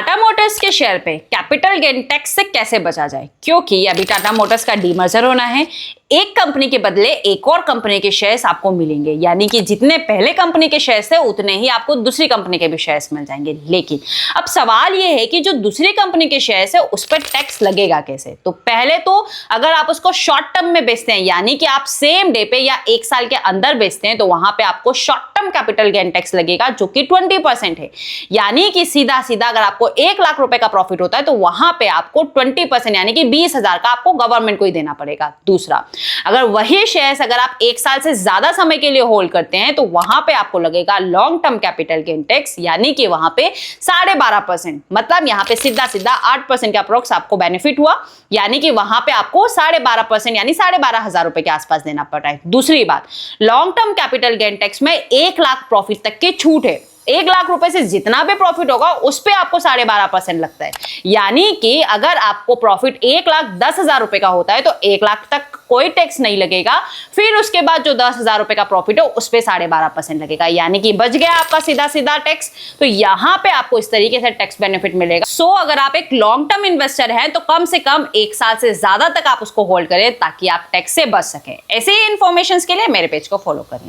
Tata Motors के share पे capital gain tax से कैसे बचा जाए, क्योंकि अभी टाटा मोटर्स का डीमर्जर होना है। एक कंपनी के बदले एक और कंपनी के शेयर्स आपको मिलेंगे, यानी कि जितने पहले कंपनी के शेयर्स थे उतने ही आपको दूसरी कंपनी के भी शेयर्स मिल जाएंगे। लेकिन अब सवाल यह है कि जो दूसरी कंपनी के शेयर्स है उस पर टैक्स लगेगा कैसे। तो पहले तो अगर आप उसको शॉर्ट टर्म में बेचते हैं, यानी कि आप सेम डे पे या एक साल के अंदर बेचते हैं, तो वहां पे आपको short term capital gain tax लगेगा जो कि 20% है। यानी कि सीधा सीधा अगर आपको 1 लाख रुपए का प्रॉफिट होता है तो वहां पे आपको 20% यानी कि 20,000 का आपको गवर्नमेंट को ही देना पड़ेगा। दूसरा, अगर वही शेयर्स अगर आप एक साल से ज्यादा समय के लिए होल्ड करते हैं तो वहां पे आपको लगेगा long term capital gain tax, यानी कि वहां पे 12.5%, मतलब यहां पे सीधा सीधा 8% का अप्रोक्स आपको बेनिफिट हुआ, यानी कि वहां पे आपको 12.5% यानी 12,500 रुपए के आसपास देना पड़ रहा है। दूसरी बात, long term capital gain tax में 1 लाख प्रॉफिट तक की छूट है। 1 लाख रुपए से जितना भी प्रॉफिट होगा उस पे आपको 12.5% लगता है। यानी कि अगर आपको प्रॉफिट 1,10,000 रुपए का होता है तो 1 लाख तक कोई टैक्स नहीं लगेगा, फिर उसके बाद जो 10,000 रुपए का प्रॉफिट है उस पे 12.5% लगेगा, यानी कि बच गया आपका सीधा सीधा टैक्स। तो यहां पे आपको इस तरीके से टैक्स बेनिफिट मिलेगा। सो अगर आप एक लॉन्ग टर्म इन्वेस्टर हैं तो कम से कम 1 साल से ज्यादा तक आप उसको होल्ड करें ताकि आप टैक्स से बच सकें। ऐसे ही इंफॉर्मेशन के लिए मेरे पेज को फॉलो करें।